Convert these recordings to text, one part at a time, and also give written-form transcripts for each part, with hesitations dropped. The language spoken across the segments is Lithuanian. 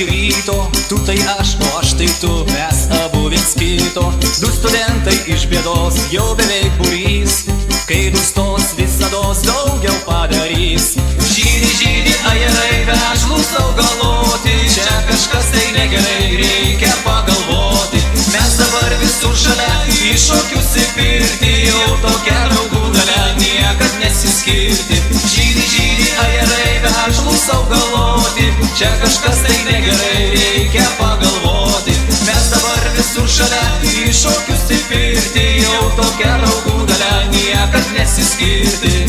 ryto, tu tai aš, o aš tai tu, mes abu viens kito. Du studentai iš bėdos, jau beveik būrys, kai nustos visados daugiau padarys. Žydi, žydi, ajerai, vešlus augaloti, čia kažkas tai negerai, reikia pagalvoti. Mes dabar visur šalia, į šokius įpirti, jau tokia draugų dalia, niekad nesiskirti. Žydi, žydi, ajerai, vešlus augaloti, čia kažkas tai negerai, reikia pagalvoti. Mes dabar visur šalia, į šokius įpirti, jau tokia draugų dalia, niekad nesiskirti.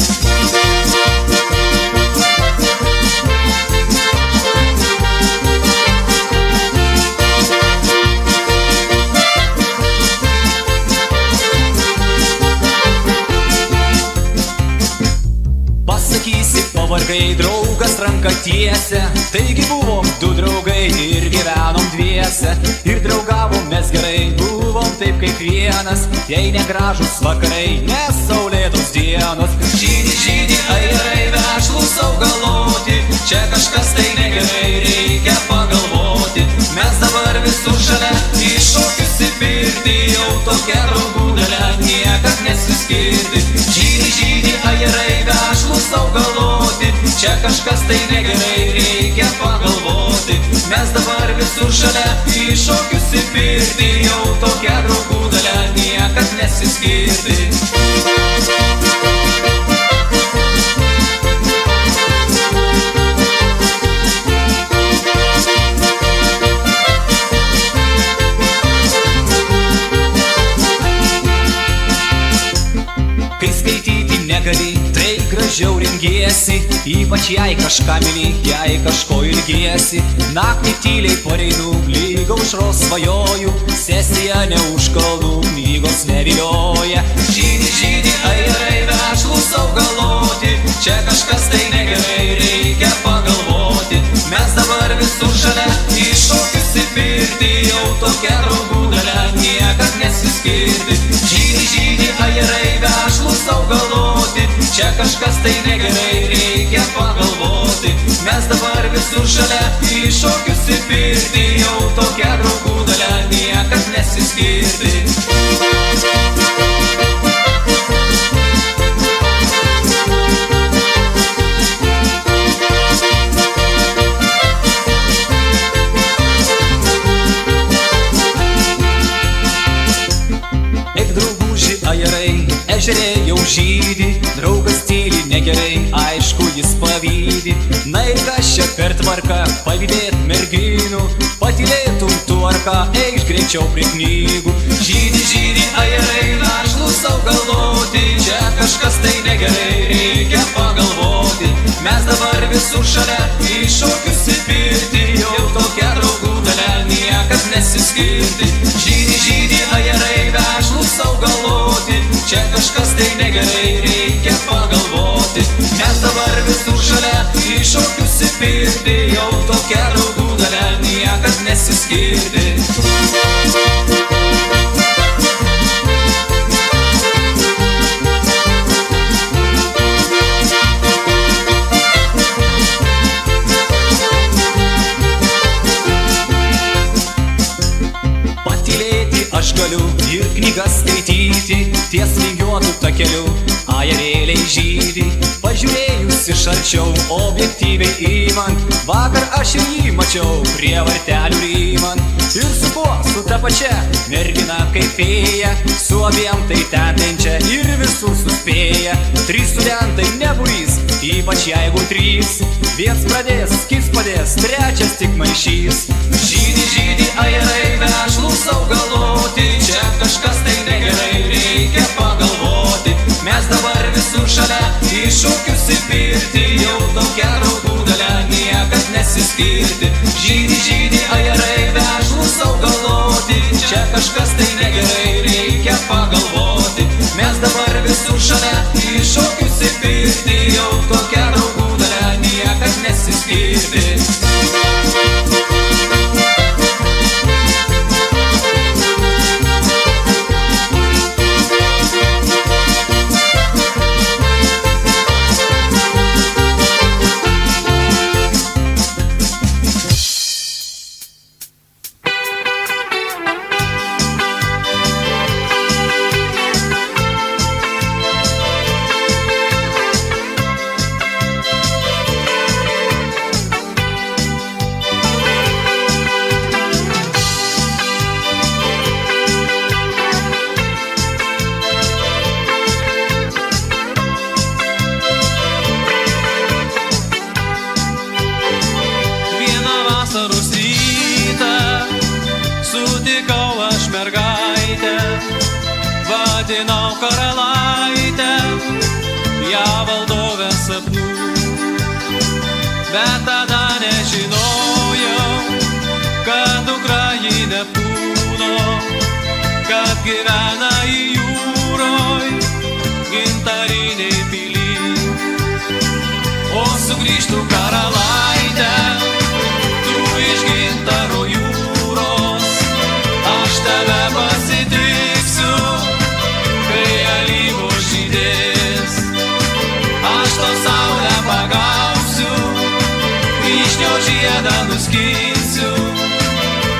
Pavargai, draugas ranką tiesia, taigi buvom du draugai ir gyvenom dviese. Ir draugavom mes gerai, buvom taip kaip vienas, jei negražus vakarai, nes saulėtos dienos. Žydi, žydi, ajerai, vešlus augaloti, čia kažkas tai negerai, reikia pagalvoti. Mes dabar visur šalia, į šokius įpirti, jau tokia draugų dalia, niekad nesiskirti. Žydi, žydi, ajerai, vešlus augaloti, čia kažkas tai negerai, reikia pagalvoti. Mes dabar visur šalia, į šokius įpirti, jau tokia draugų dalia, niekad nesiskirti. Kai skaityti negali, tai gražiau rengiesi, ypač jei kažką myli, jei kažko ilgiesi. Naktį tyliai pareinu, lyg aušros svajoju, sesija ne už kalnų, knygos nevilioja. Žydi, žydi, ajerai, vešlus augaloti, čia kažkas tai negerai, reikia pagalvoti. Mes dabar visur šalia, į šokius įpirti, jau tokia draugų dalia, niekad nesiskirti. Žydi, žydi, ajerai, vešlus augaloti, čia kažkas tai negerai, reikia pagalvoti. Mes dabar visur šalia, į šokius įpirti, jau tokia draugų dalia, niekad nesiskirti. Ežerė jau žydi, draugas tyli negerai, aišku jis pavydi. Na ir kas čia per tvarka, pavydėt merginų, patylėtum tu ar ką, eikš greičiau prie knygų. Žydi, žydi, ajerai, vešlus augaloti, čia kažkas tai negerai, reikia pagalvoti. Mes dabar visur šalia, į šokius įpirti, jau tokia draugų dalia, niekad nesiskirti. Žydi, žydi, ajerai, vešlus augaloti, čia kažkas tai negerai, reikia pagalvoti. Mes dabar visur šalia, į šokius įpirti, jau tokia draugų dalia, niekad nesiskirti. Aš galiu ir knygas skaityti, ties vingiuotų takeliu, ajerėliai žydi. Pažiūrėjus iš arčiau, objektyviai įmant, vakar aš ir jį mačiau, prie vartelių rymant. Ir su kuo? Su ta pačia mergina kaip fėja, su abiem tai tendenčia ir visur suspėja. Trys studentai nebūrys, ypač jeigu trys, viens pradės, kits padės, trečias tik maišys. Žydi, žydi, ajerai, vešlus augaloti, čia kažkas tai negerai, reikia pagalvoti. Mes dabar visur šalia, į šokius įpirti, jau tokia draugų dalia, niekad nesiskirti. Žydi, žydi, ajerai, vešlus augaloti, čia kažkas tai negerai, reikia pagalvoti. Mes dabar visur šalia, į šokius įpirti, jau tokia draugų dalia, niekad nesiskirti. tau karalaitę, ją valdovę sapnų. Bet tada nežinojau, kad dukra ji Neptūno, kad gyvena į jūroj, gintariniai pily. O sugrįžtų karalaitė, tu iš gintaro jūros, aš tave pasitiksiu, kai alyvos žydės. Aš tau saulę pagausiu, vyšnio žiedą nuskinsiu,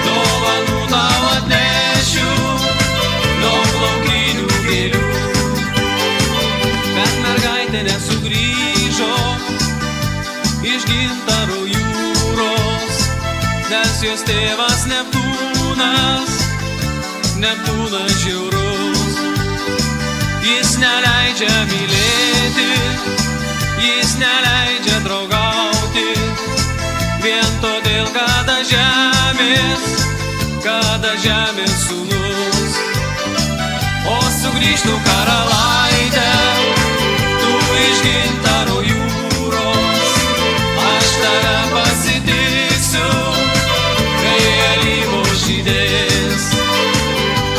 dovanų tau atnešiu, daug laukinių gėlių. Bet mergaitė nesugrįžo iš gintaro jūros, nes jos tėvas Neptūnas, Neptūnas žiaurus. Jis neleidžia mylėti, jis neleidžia draugauti, vien todėl, kada žemės sūnus. O sugrįžtų karalaitė, tu iš gintaro jūros, aš tave pasitiksiu, kai alyvos žydės.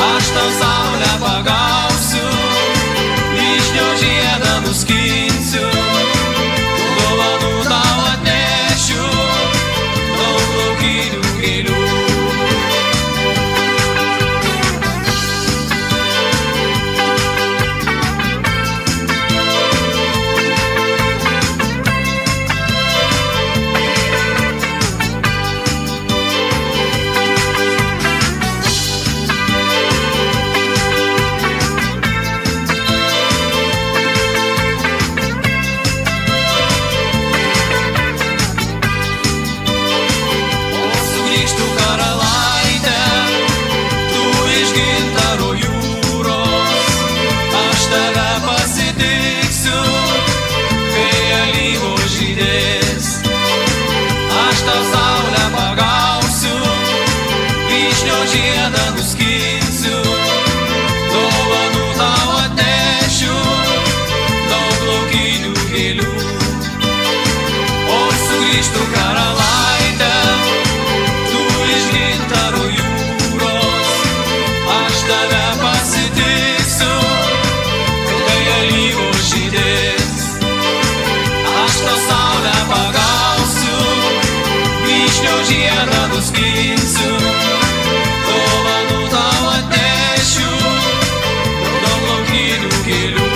Aš tau saulę pagausiu, vyšnio žiedą nuskinsiu, dovanų tau atnešiu, daug laukinių gėlių. Žiedą nuskinsiu, dovanų tau atnešiu, daug laukinių gėlių. O sugrįžtų karalaitė, tu iš gintaro jūros, aš tave pasitiksiu, kai alyvos žydės. Aš tau saulę pagausiu, vyšnio žiedą nuskinsiu, dovanų tau atnešiu, daug laukinių gėlių.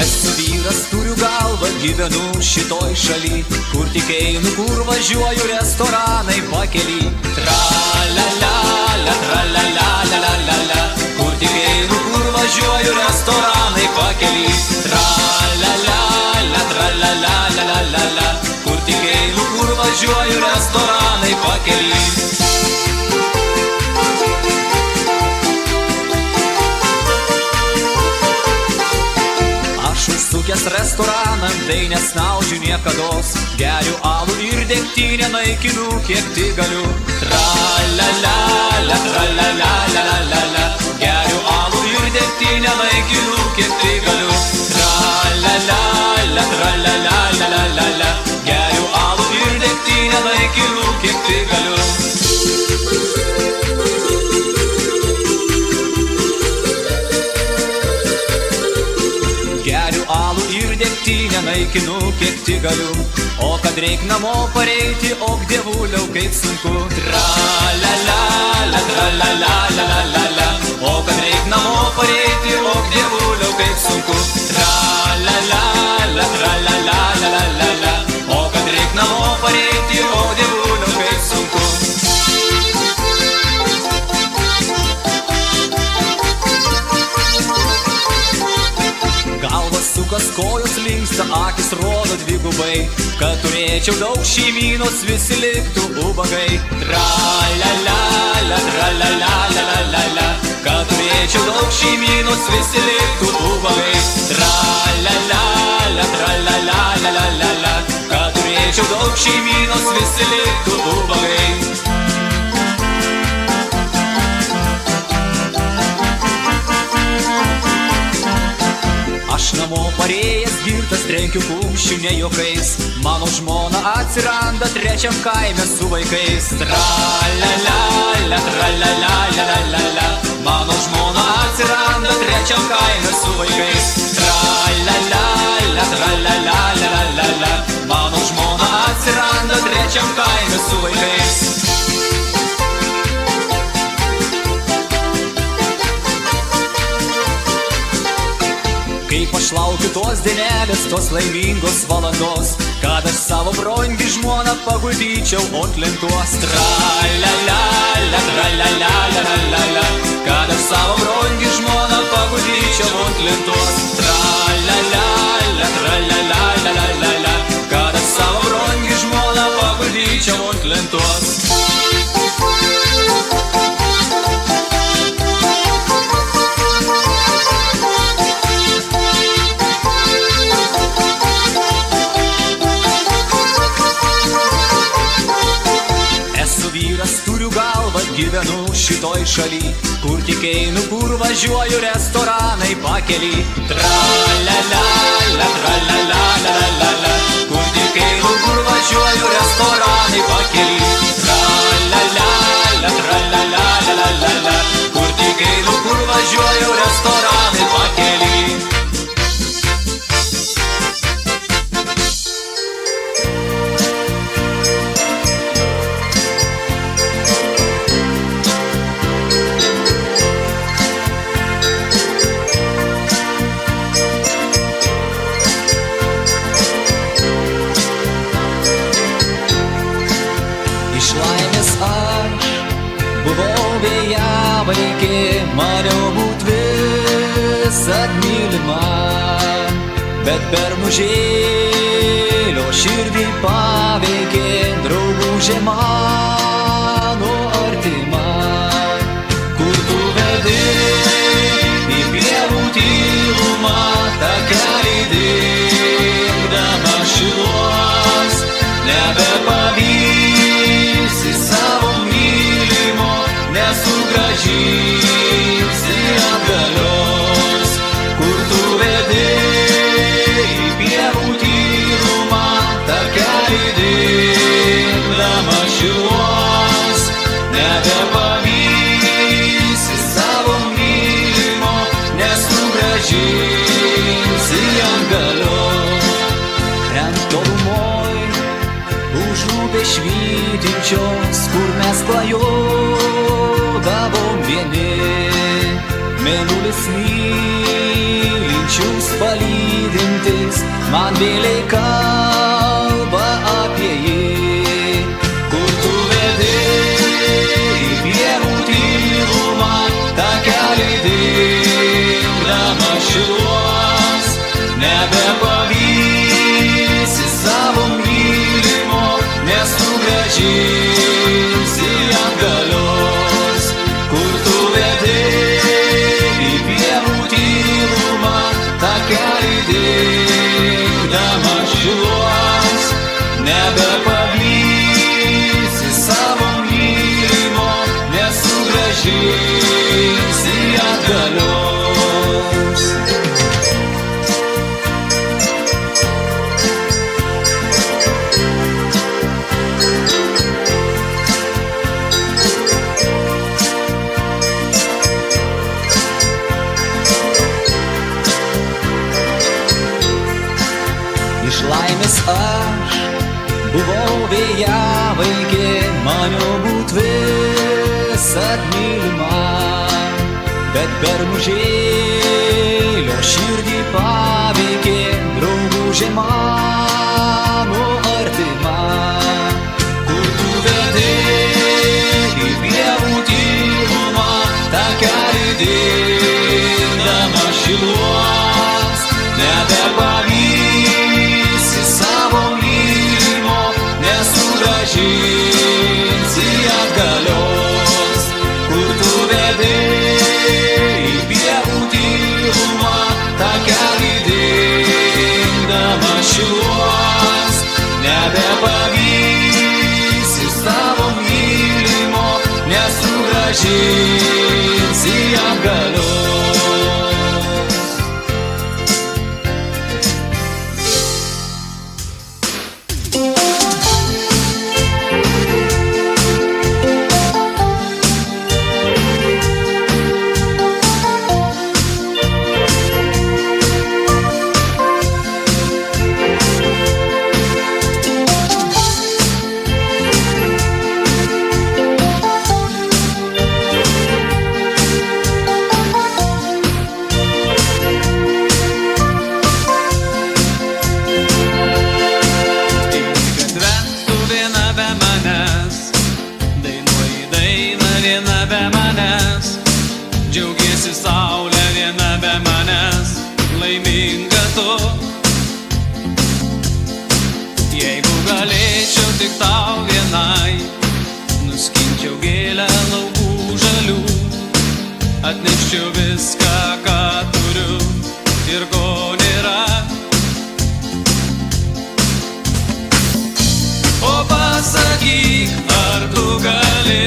Esu vyras, turiu galvą, gyvenu šitoj šaly, kur tik einu, kur važiuoju, restoranai pakely. Tra-la-la-la, tra-la-la-la-la-la-la, kur tik einu, kur važiuoju, restoranai pakely. Tra-la-la-la, tra-la-la-la-la-la-la, kur tik einu, kur važiuoju, restoranai pakely. Aš užsukęs restoraną, tai nesnaudžiu niekados, geriu alų ir degtinę naikinu, kiek tik galiu. Tra-la-la-la, tra-la-la-la-la-la, geriu alų ir degtinę naikinu, kiek tik galiu. Tra-la-la-la, tra-la-la-la-la-la, geriu alų ir degtinę naikinu, kiek tik galiu. Geriu alų ir degtinę naikinu, kiek tik galiu. O kad reik namo pareiti, ok dievuliau, kaip sunku. Tra-la-la-la, tra-la-la-la-la-la, o kad reik namo pareiti, ok dievuliau, kaip sunku. Tra-la-la-la, tra-la-la-la-la-la, o kad reik namo pareiti, ok dievuliau, kaip sunku. Galvas sukas, kojos link linksta, akis rodo dvigubai, kad turėčiau daug šeimynos, visi liktų ubagai. Tra-la-la-la, tra-la-la-la-la-la, kad turėčiau daug šeimynos, visi liktų ubagai. Tra-la-la-la, tra-la-la-la-la-la, kad turėčiau daug šeimynos, visi liktų ubagai. Aš namo parėjęs girtas trenkiu kumščių ne juokais, mano žmona atsiranda trečiam kaime su vaikais. Tra-la-la-la, tra-la-la-la-la-la, mano žmona atsiranda trečiam kaime su vaikais. Tra-la-la-la, tra-la-la-la-la-la, mano žmona atsiranda trečiam kaime su vaikais. Kaip aš laukiu tos dienelės, tos laimingos valandos, kad aš savo brangį žmoną paguldyčiau ant lentos. Tra-la-la-la, tra-la-la-la-la-la, kad aš savo brangį žmoną paguldyčiau ant lentos. Tra-la-la-la, tra-la-la-la-la-la, kad aš savo brangį žmoną paguldyčiau ant lentos. Turiu galvą, gyvenu šitoj šaly, kur tik einu, kur važiuoju, restoranai pakely. Tra-la-la-la, tra-la-la-la-la-la, kur tik einu, kur važiuoju, restoranai pakely. Tra-la-la-la, tra-la-la-la-la-la, kur tik einu, kur važiuoju, restoranai pakely. Iš laimės aš buvau vėjavaikė, maniau būt visad mylima, bet per mužėlio širdį paveikė draugužė mano artima. Kur tu vedi į pievų tylumą, takelį dingdama šiluos, nebepavysi savo mylimo, nesugrąžinsi atgalios. Kur tu vedi į pievų tylumą, takelį dingdama šiluos, nebepavysi savo mylimo, nesugrąžinsi atgalios. Ten tolumoj už upės švytinčios, kur mes klajodavom vieni, mėnulis mylinčius palydintis man vėliai kalba apie jį. Kur tu vedi į pievų tylumą, takelį dingdama šiluos, nebepavysi savo mylimo, nesugrąžinsi atgalios. Kur tu vedi į pievų tylumą, takelį dingdama šiluos, nebepavysi savo mylimo, nesugrąžinsi atgalios. Iš laimės aš buvau vėjavaikė, maniau būt visad mylima, bet per mužėlio širdį paveikė draugužė mano artima. Kur tu vedi į pievų tylumą, takelį dingdama šiluos, nebepavysi sugrąžinsi jam galiu. Džiaugiesi saulė viena be manęs, laiminga tu. Jeigu galėčiau tik tau vienai, nuskinčiau gėlę laukų žalių, atneščiau viską, ką turiu ir ko nėra. O pasakyk, ar tu gali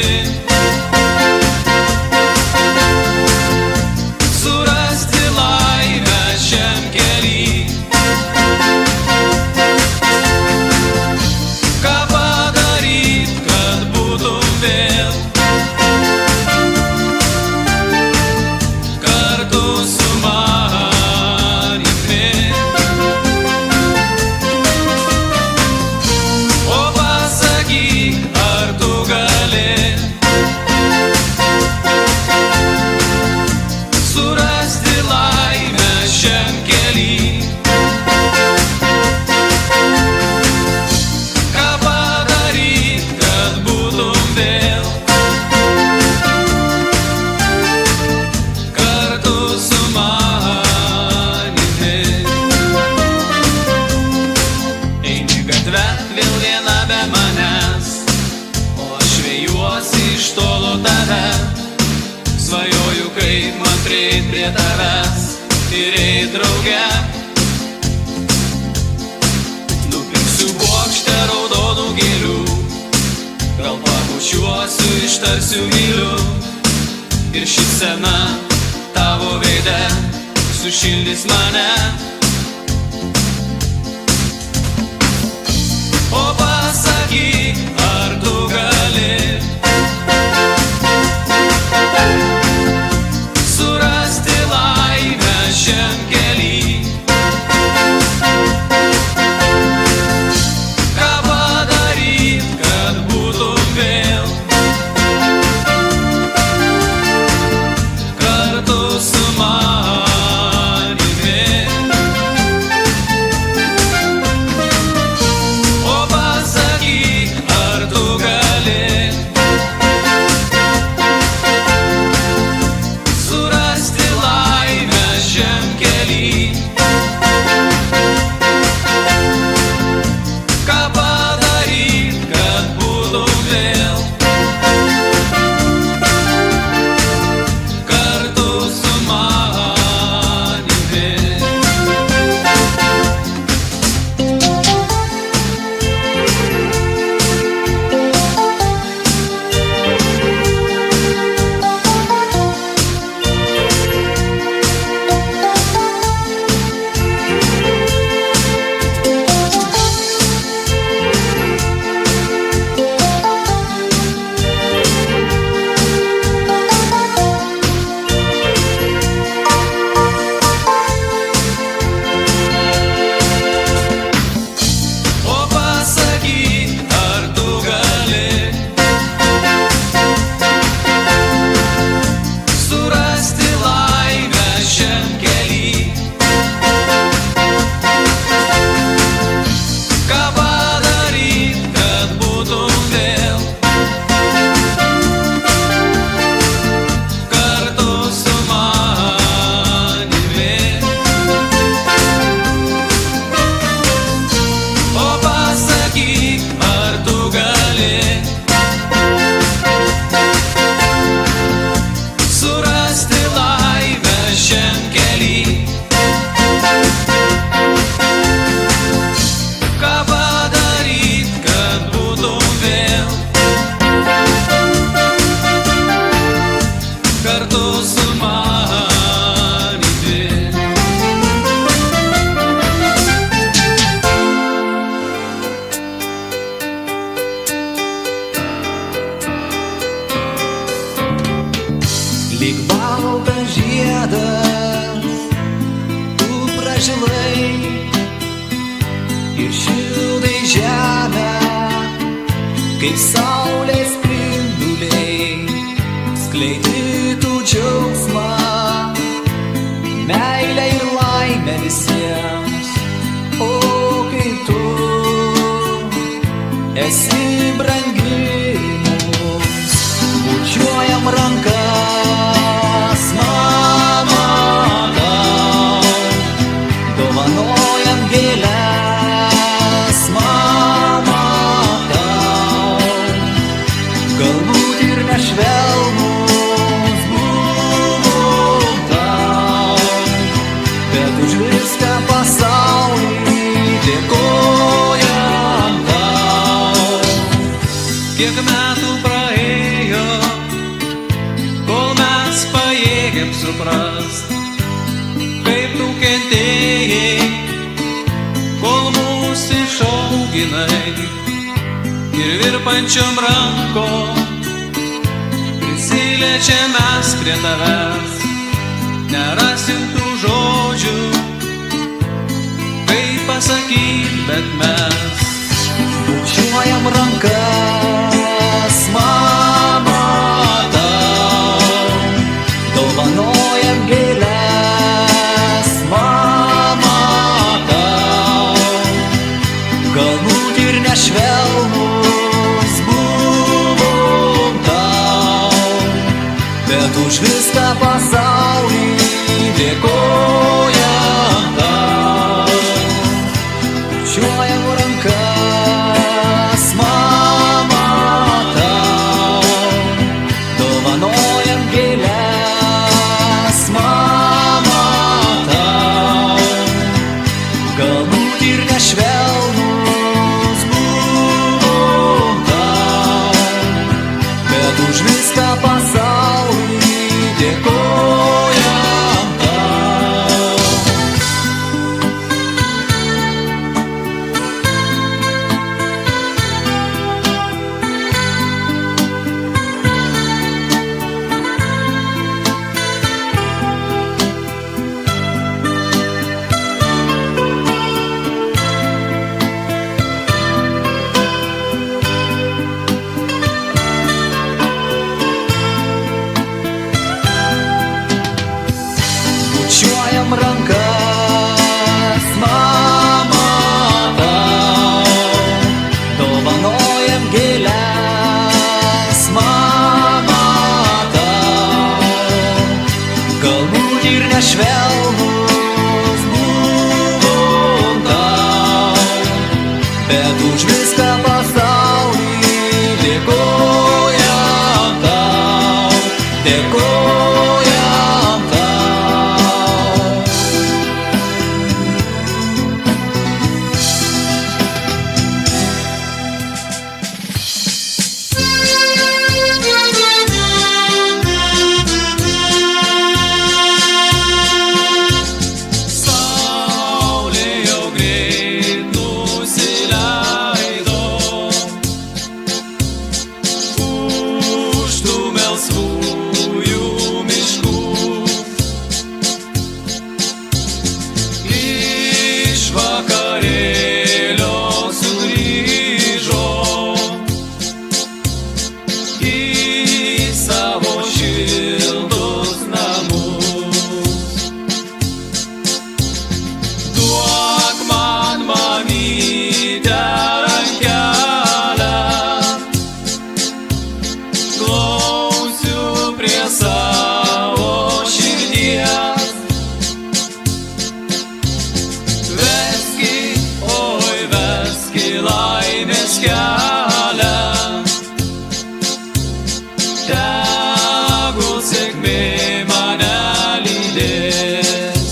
svajoju, kaip man prieit prie tavęs ir eit drauge. Nupirksiu puokštę raudonų gėlių, gal pabučiuosiu, ištarsiu myliu, ir ši scena tavo veide sušildys mane. O pasakyk, ar tu gali surasti laimę šiam kely. Ką padaryt, kad būtum vėl kartu su manimi. O pasakyk, pamanyti. Lyg baltas žiedas tu pražilai ir šildai žemę, kaip saulės spinduliai, skleidi tu džiaugsmą, meilę ir laimę visiems. O kai tu esi brangi mums, bučiuojam rankas, mama, tau, dovanojam gėles, mama, tau, galbūt ir nešvelnus buvom tau, bet už viską pasaulį dėkojam tau. Kiek metų praėjo, kol mes pajėgėm suprast, kaip tu kentėjai, kol mūs išauginai, ir virpančiom rankom prisiliečiam mes prie tavęs. Nerasim tų žodžių, kaip pasakyt, bet mes bučiuojam rankas, mama, tau, dovanojam gėles, mama, tau, galbūt ir nešvelnus buvom tau, bet už viską pasaulį dėkojam tau. Bučiuojam rankas, mama, tau, dovanojam gėles, mama, tau, galbūt ir nešvelnus buvom tau, bet už viską pasaulį dėkojam tau. Bučiuojam rankas, mama, tau, dovanojam gėles, mama, tau, galbūt ir nešvelnus buvom tau, bet už viską pasaulį dėkojam tau, dėkojam tau. saulė jau greit nusileido už tų melsvųjų miškų. Iš vakarėlio sugrįžo į savo šiltus namus. Duok man, mamyte, rankelę, klausiu prie savo širdies. Veski, oi veski laimės kelią, tegul sėkmė mane lydės.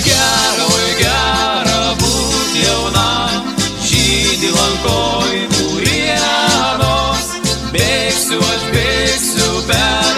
Gera, oi gera būt jaunam, žydi lankoj purienos, bėgsiu aš bėgsiu per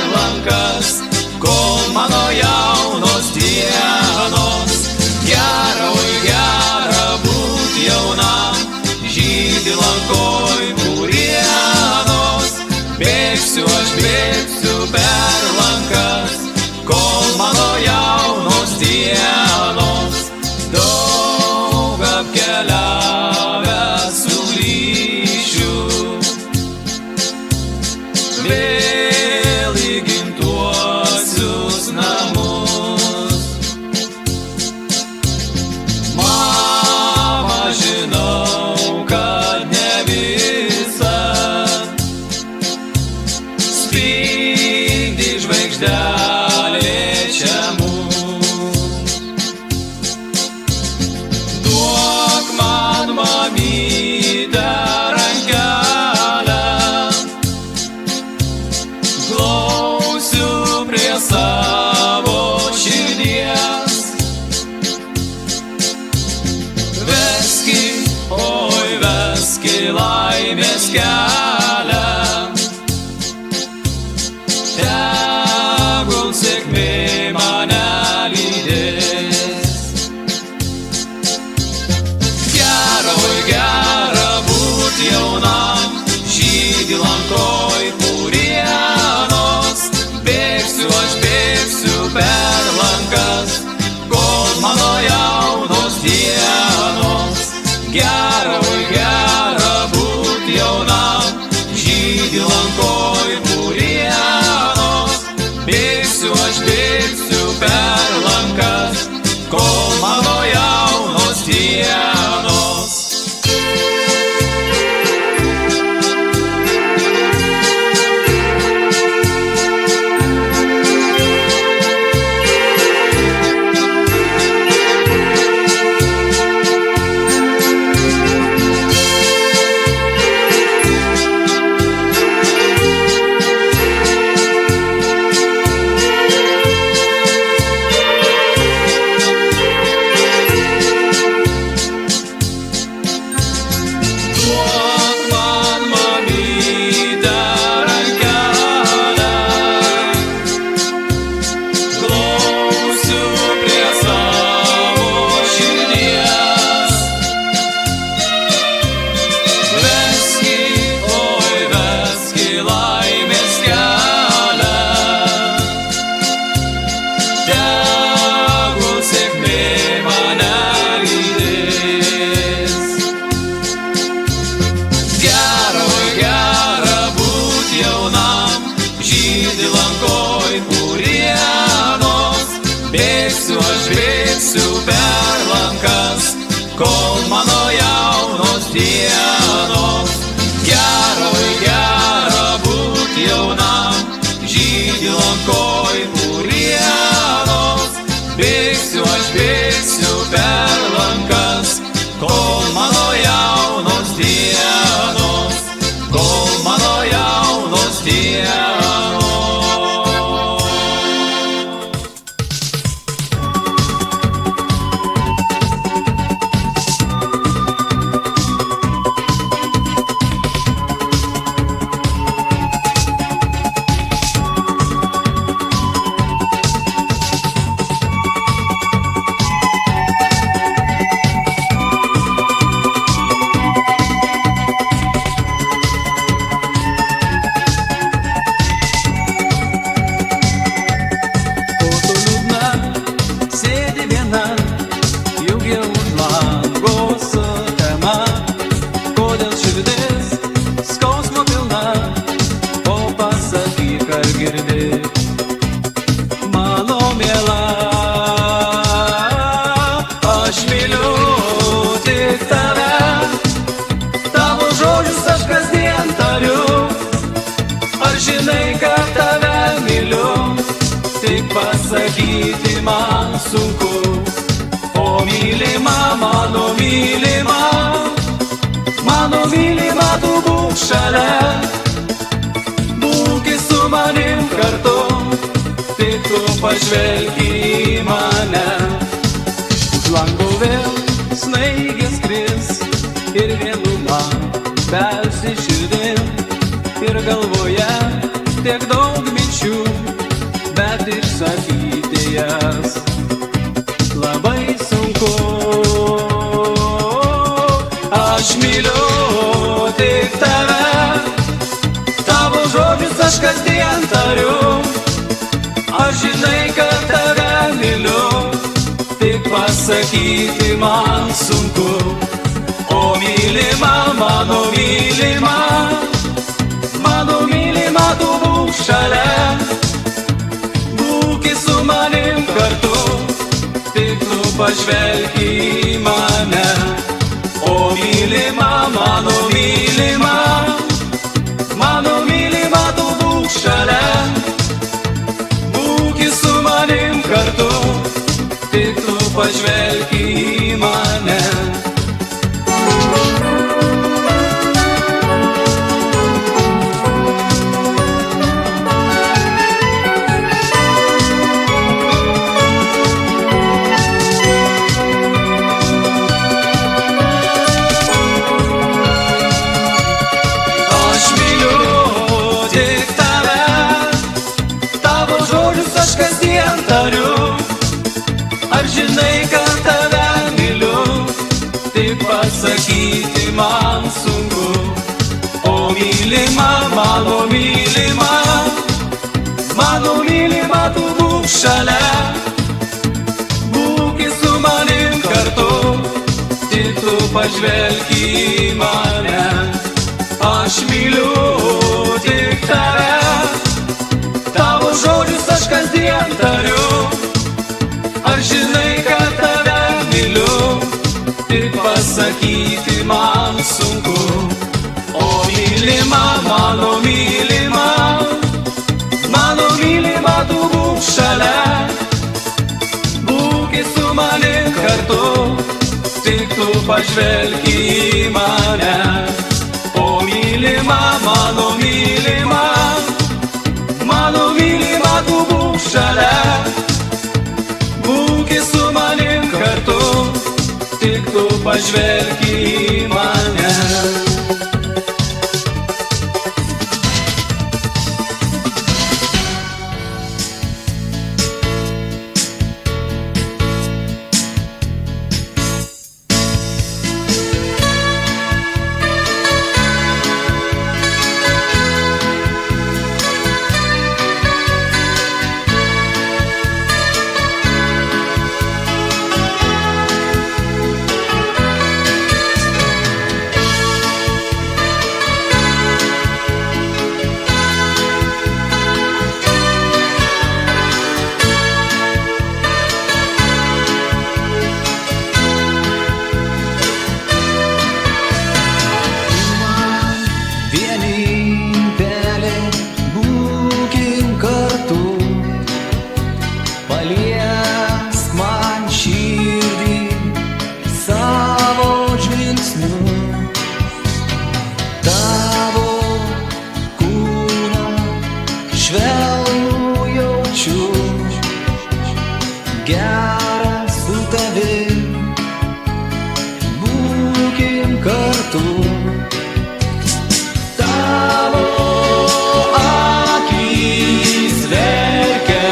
spindi žvaigždelė čia mums. Duok man, mamyte, rankelę, glausiu prie savo širdies. Veski, oi veski laimės kelią, tegul sėkmė mane lydės. Gera, oi gera būt jaunam, žydi lankoj purienos. Bėgsiu, aš bėgsiu per lankas, kol mano jaunos dienos. Gera, oi gera būt jaunam, žydi lankoj purienos. Bėgsiu, aš bėgsiu per lankas, kol mano jaunos dienos. Duok man, mamyte, rankelę, glausiu prie savo širdies. Veski, oi veski laimės kelią, tegul sėkmė mane lydės. Gera, oi gera būt jaunam, žydi lankoj purienos. Bėgsiu, aš bėgsiu per lankas, kol mano jaunos dienos. Gera, oi gera būt jaunam, žydi lankoj purienos. Bėgsiu, aš bėgsiu per lankas, kol mano jaunos dienos, kol mano jaunos dienos. Mano miela, aš myliu tik tave, tavo žodžius aš kasdien tariu. Ar žinai, kad tave myliu, tik pasakyti man sunku. O mylima, mano mylima, tu būk šalia. Būk su manim kartu, tik tu pažvelk į mane. Už lango vėl snaigės kris ir vienuma belsi širdim. Ir galvoje tiek daug minčių, bet išsakyti jas labai sunku. Aš myliu tik tave, tavo žodžius aš kasdien tariu. Aš žinai, kad tave myliu, tik pasakyti man sunku. O mylima, mano mylima, tu būk šalia. Būk su manim kartu, tik tu pažvelk į mane. O mylima, mano mylima, tu būk šalia. pažvelk į mane. Aš myliu tik tave, tavo žodžius aš kasdien tariu. Ar žinai, kad tave myliu, tik pasakyti man sunku. O mylima, mano mylima, tu būk šalia. Būk su manim kartu, tik tu pažvelk į mane. Aš myliu tik tave, tavo žodžius aš kasdien tariu. Ar žinai, kad tave myliu, tik pasakyti man sunku. O mylima, mano mylima, tu būk šalia. Būk su manim kartu, tik tu pažvelk į mane. O mylima, mano mylima, tu būk šalia. Būk su manim kartu, tik tu pažvelk į mane. Paliesk man širdį savo žvilgsniu, tavo kūną švelnų jaučiu, gera su tavim, būkim kartu. Tavo akys verkia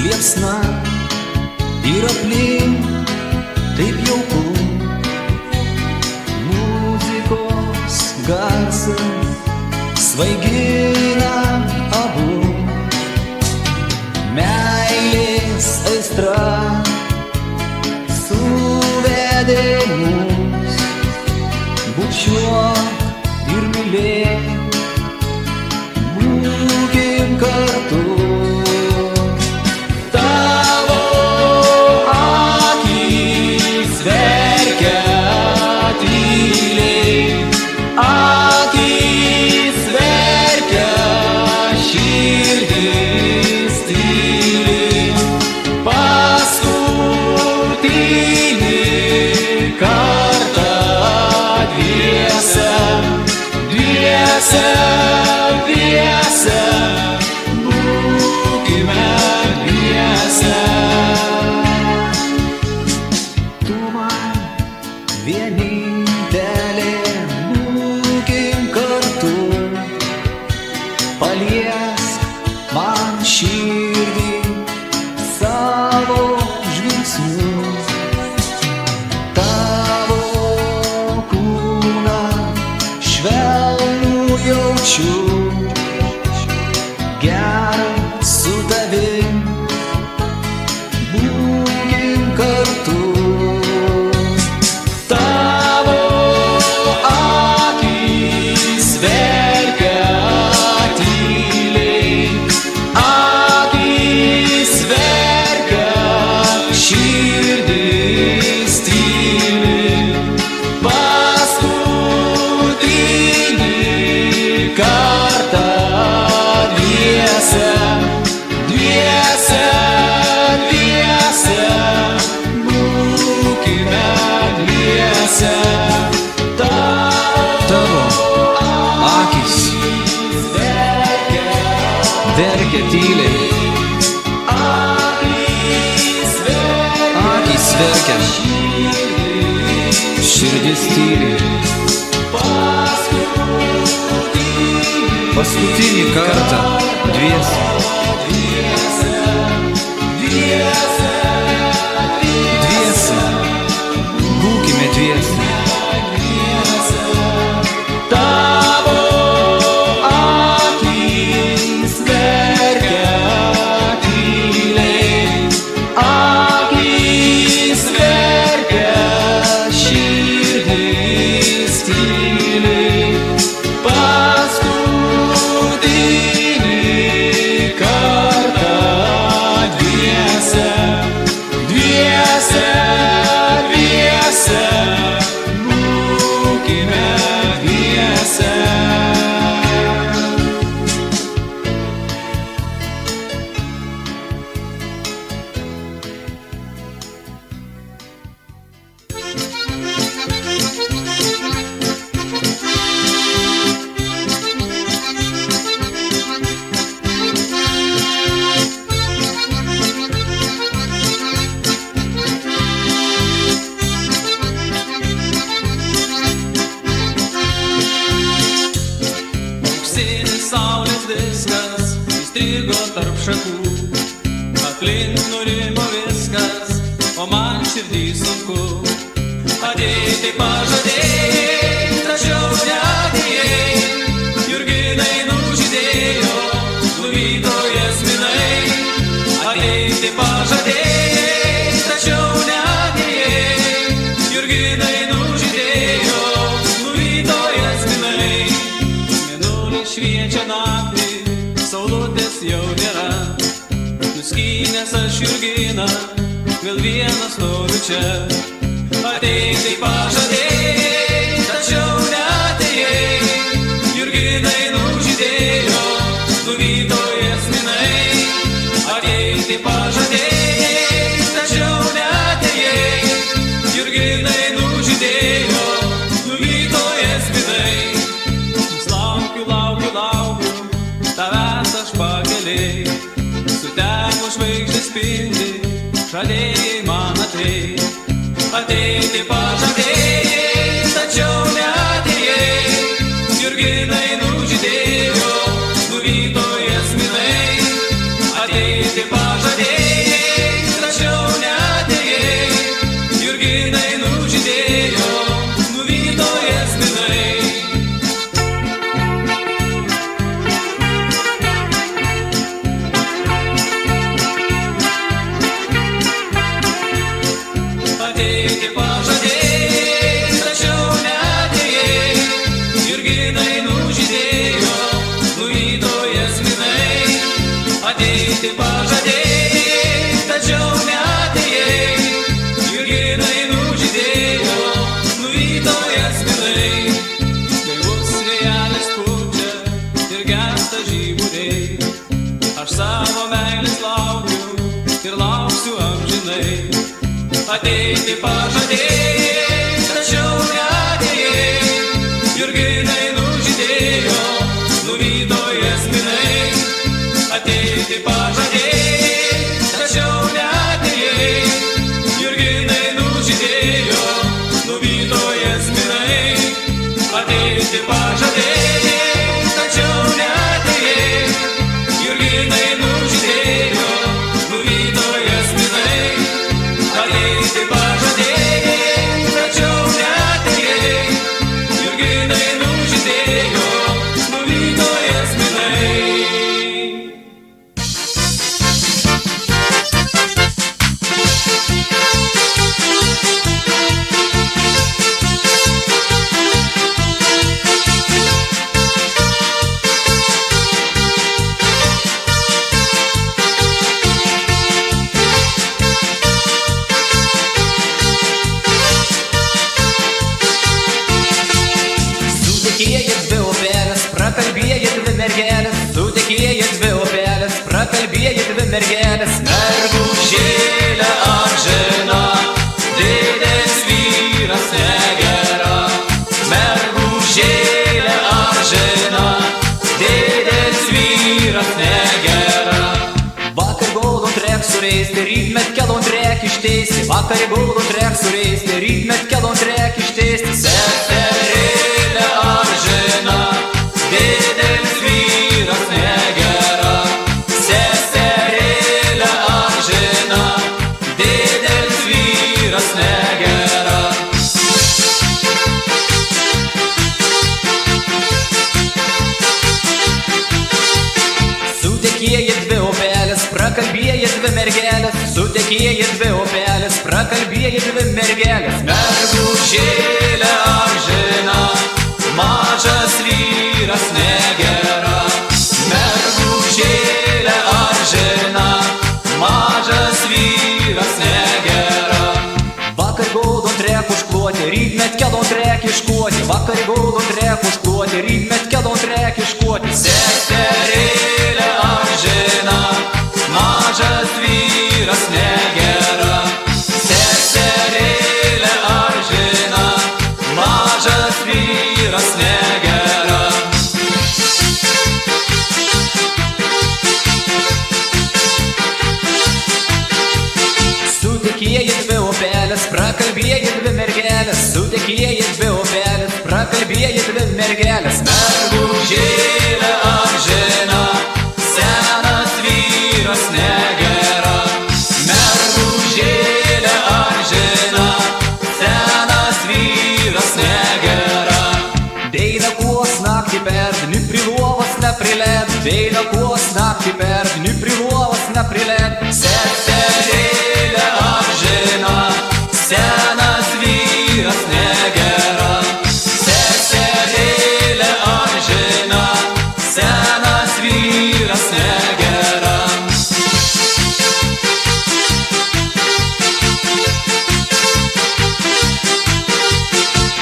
liepsna ir aplink taip jauku, muzikos garsas svaigina abu, meilės aistra suvedė mus, bučiuok ir mylėk, būkim kartu. Dviese, būkime dviese. Tu man vienintelė, būkim kartu. Paliesk man širdį savo žvilgsniu. verkia, širdis tyli. Paskutinį kartą dviese. Dviese, būkime dviese. Tavo akys verkia tyliai, akys verkia, širdis tyliai. Paskutinį kartą dviese, dviese, dviese, būkime dviese. Auksinis saulės diskas įstrigo tarp šakų, aplink nurimo viskas, o man širdį sunku. Ateiti pažadėjai, tačiau neatėjai, jurginai nužydėjo, nuvyto jasminai. Ateiti pažadėjai, tačiau neatėjai, jurginai nužydėjo, nuvyto jasminai. Mėnulis šviečia naktį, saulutės jau nėra, nuskynęs aš jurginą, vėl vienas stoviu čia. Ateiti pažadėjai, tačiau neatėjai, jurginai nužydėjo, nuvyto jasminai. Ateiti pažadėjai, tačiau neatėjai, jurginai nužydėjo, nuvyto jasminai. Vis laukiu, laukiu, laukiu, tavęs aš pakeliai, sutemo žvaigždės spindi, žadėjai man ateit. Ateiti pažadėjai, tačiau neatėjai, jurginai nužydėjo, nuvyto jasminai. Ateiti pažadėjai, tačiau neatėjai, jurginai nužydėjo, nuvyto jasminai. Ateiti pažadėjai, tačiau neatėjai, jurginai nužydėjo, nuvyto jasminai. Ateiti pažadėjai, tačiau neatėjai, jurginai nužydėjo, nuvyto jasminai. Gaivus vėjelis pučia ir gęsta žiburiai, aš savo meilės laukiu ir lauksiu amžinai. Ateiti pažadėjai, tačiau neatėjai, jurginai nužydėjo, nuvyto jasminai. Ateiti pažadėjai, tačiau neatėjai, jurginai nužydėjo, nuvyto jasminai. Ateiti pažadėjai, tačiau neatėjai, jurginai nužydėjo, nuvyto jasminai. Ateiti pažadėjai, tačiau neatėjai, jurginai nužydėjo, nuvyto jasminai. Sutekėjai dvi upelės, prakalbėjai dvi mergelės, sutekėjai dvi upelės, prakalbėjai dvi mergelės. Mergužėlė amžina, dėdės vyras negera. Mergužėlė amžina, dėdės vyras negera. Vakar gaudom trek sureisti, rytmet kelom trek, trek išteisti, vakarį gaudom trek sureisti, rytmet kelom trek išteisti. Seserėlė amžina, didelis vyras negera. Seserėlė amžina, didelis vyras negera. Sutekėjai dvi upelės, prakalbėjai dvi mergelės. Sutekėjai dvi upelės, prakalbėjai dvi mergelės. Mergužėlė amžina, mažas vyras negera. Mergužėlė amžina, mažas vyras negera. Vakar gaudom trek užkluoti, rytmet kelom trek iškuoti. Vakar gaudom trek užkluoti, rytmet kelom trek iškuoti. Seserėlė amžina, mažas vyras negera. Seserėlė amžina, mažas vyras negera. Sutekėjai dvi upelės, prakalbėjai dvi mergelės. Sutekėjai dvi upelės, prakalbėjai dvi mergelės. Mergužėlė amžina, senas vyras negera. Mergužėlė amžina, senas vyras negera. Deina kuos naktį perdni, prilovas nepriled. Deina kuos naktį perdni, prilovas nepriled. Seserėlė amžina, senas vyras negera. Seserėlė amžina, senas vyras negera.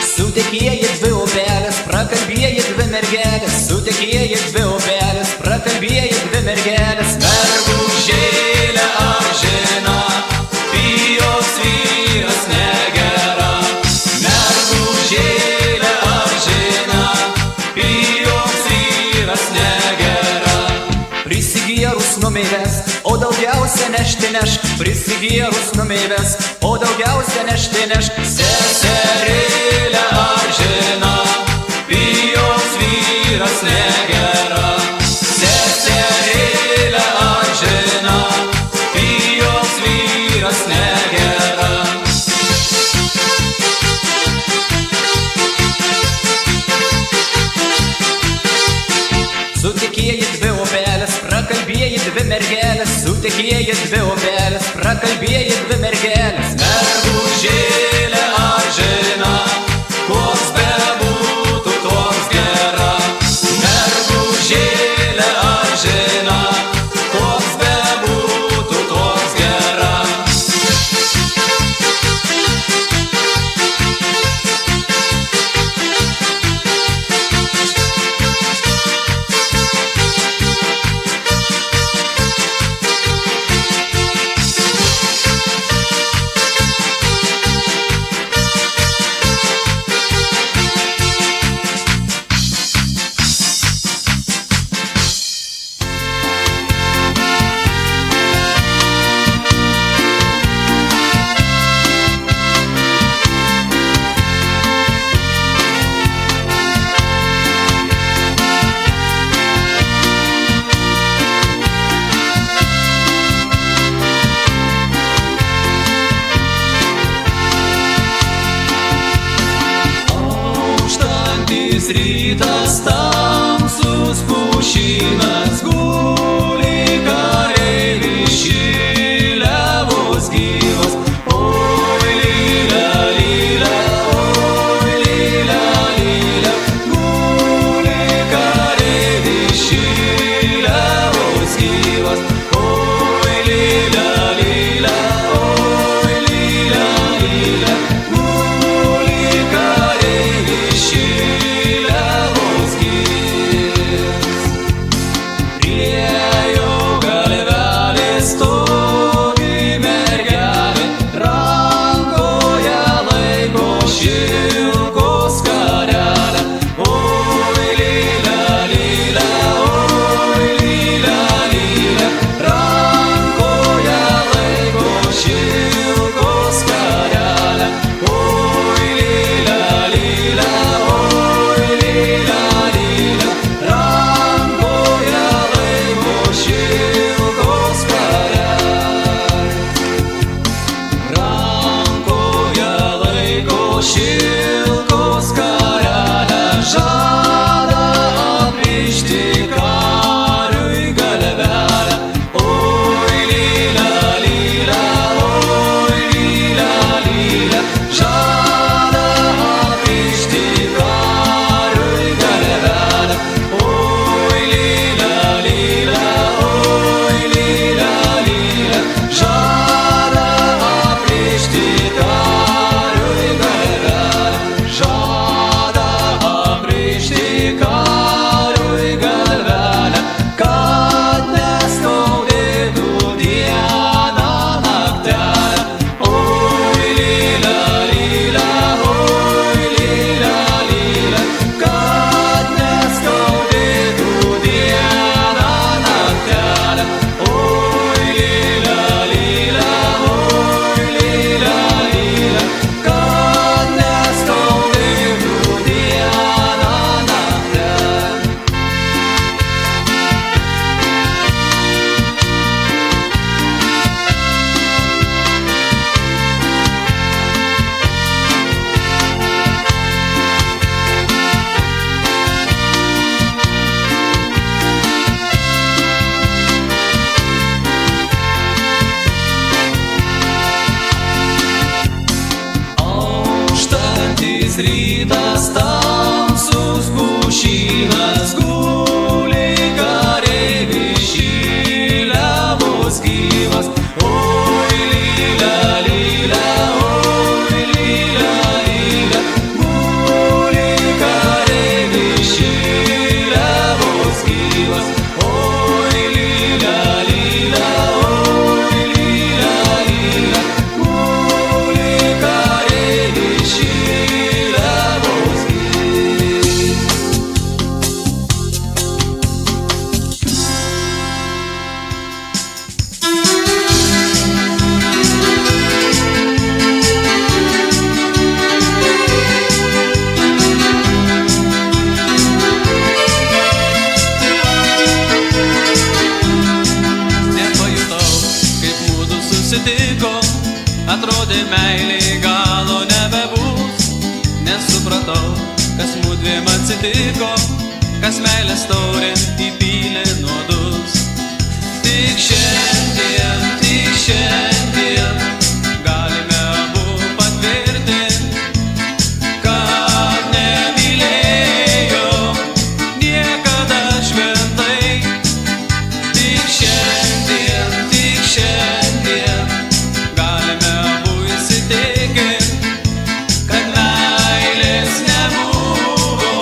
Sutekėjai dvi upelės, prakalbėjai dvi mergelės. Sutekėjai dvi upelės, prakalbėjai dvi mergelės. Mergužėlė amžina, pijos vyras negera. Mergužėlė amžina, pijos vyras negera. Prisigėrus numeives, o daugiausia nešti nešk. Prisigėrus numeives, o daugiausia nešti nešk. Seserėlė amžina, pijos vyras negera. Seserėlė amžina, pijos vyras negera. Sutekėjai dvi upelės, prakalbėjai dvi mergelės. Sutekėjai dvi upelės, prakalbėjai dvi mergelės. Mergužėlė amžina, koks bebūtų toks gera. Mergužėlė amžina, koks bebūtų toks gera. Rytas tamsus pušynas, guli kareivis šiliavos gyvas. Oi lylia, lylia, oi lylia, lylia, guli kareivis šiliavos gyvas. Oi lylia, lylia, oi lylia, lylia, guli kareivis šiliavos gyvas. rytas, tamsus pušynas, guli kareivis šyliavos gyvas. Oi, lylia, lylia, oi, lylia, lylia, guli kareivis šyliavos gyvas. Oi, lylia, lylia, oi, lylia, lylia, guli kareivis šyliavos susitiko, atrodė meilė galo nebebus. Nesupratau, kas mudviem atsitiko, kas meilės taurėn įpylė nuodus. Tik šiandien galime abu patvirtinti, kad nemylėjom niekada šventai. Tik šiandien galime abu įsitikinti, kad meilės nebuvo,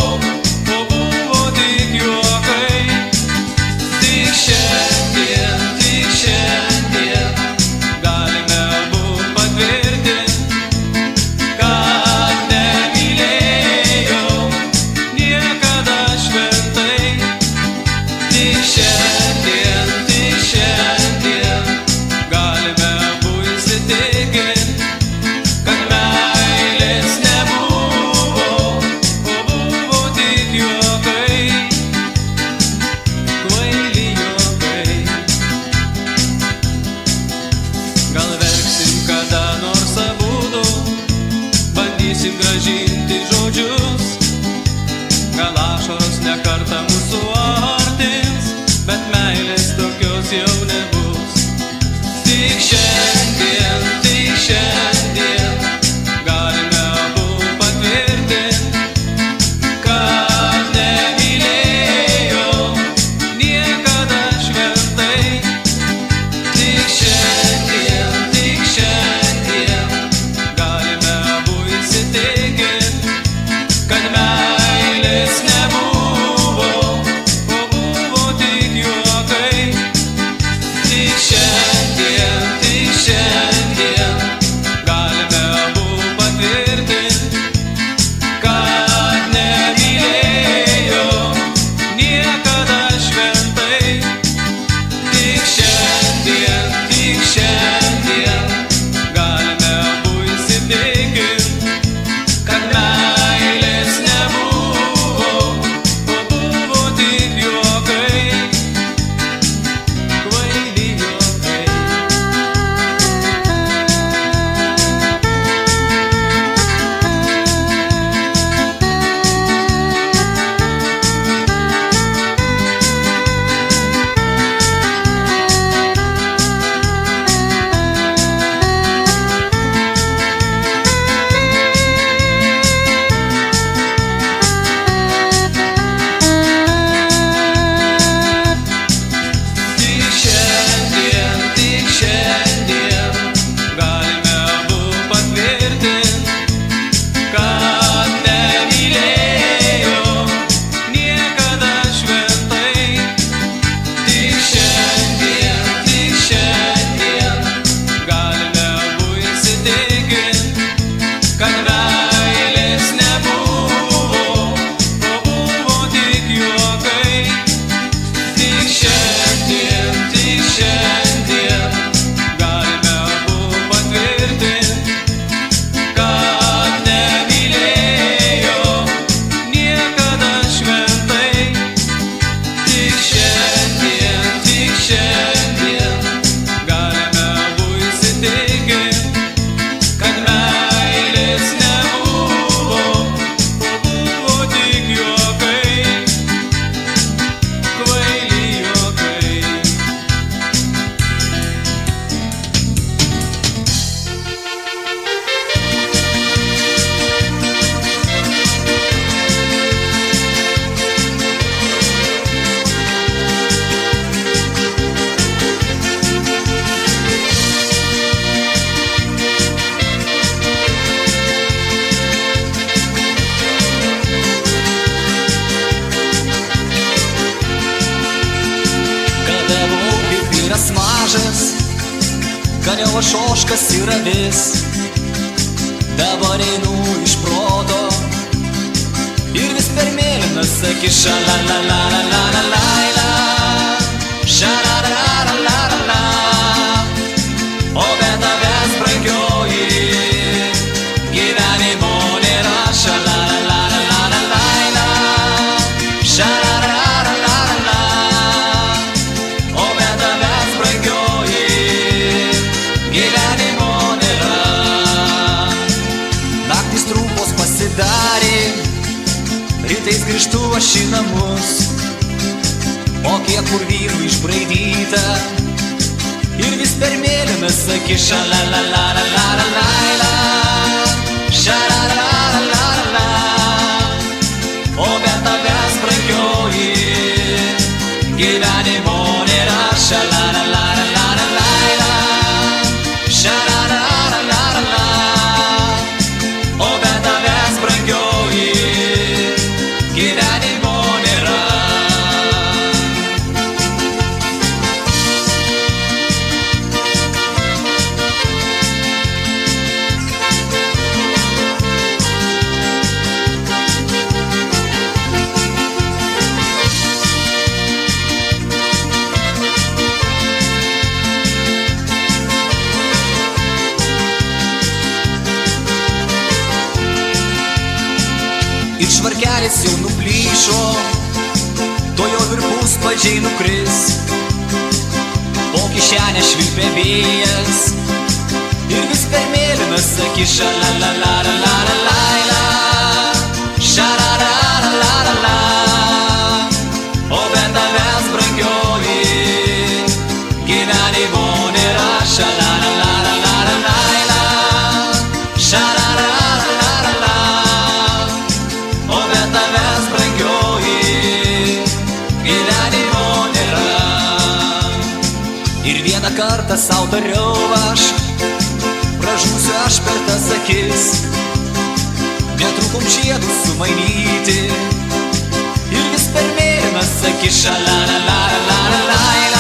o buvo tik juokai. Tik šiandien galime abu patvirtinti, kad nemylėjom niekada šventai. Tik šiandien galime abu įsitikinti, kad meilės nebuvo, o buvo tik juokai, kvaili juokai. Gal verksim kada nors abudu, bandysim grąžinti žodžius. Gal ašaros ne kartą mūsų artins, bet meilės tokios jau nebus. Tik šiandien galime abu patvirtinti, kad nemylėjom niekada šventai. Tik šiandien galime abu įsitikinti, kad meilės nebuvo, o buvo tik juokai. Tik šiandien galime abu patvirtinti, kad nemylėjom niekada šventai. Tik šiandien galime abu įsitikinti, kad meilės nebuvo, o buvo tik juokai, kvaili juokai. vaikas mažas, ganiau aš ožkas ir avis. Dabar einu iš proto ir vis per mėlynas akis šalalalalalalalala, šalalalalala. O be tavęs brangioji gyvenimo nėra, šalalalalala, šalalalalala. O be tavęs brangioji gyvenimo nėra. Naktys trumpos pasidarė, rytais grįžtu aš į namus. O kiek kur vyrų išbraidyta ir vis per mėlynas akis šalalalalalalalala, šalalalalala. O be tavęs brangioji gyvenimo nėra, šalalalalala, šalalalalala. O be tavęs brangioji gyvenimo nėra. Ir švarkelis jau nuplyšo, to jo virpus padžiai nukris. Po kišenę švilpė vėjas ir vis per mėlynas akis šalalalalalalalala, šalalalalala. O be tavęs brangioji gyvenimo nėra, šalalalalala, šalalalalala. O be tavęs brangioji gyvenimo nėra. Ir vieną kartą sau tariau aš, pražūsiu aš per tas akis. Netrukom žiedus sumainyti ir vis per mėlynas akis šalalalalala.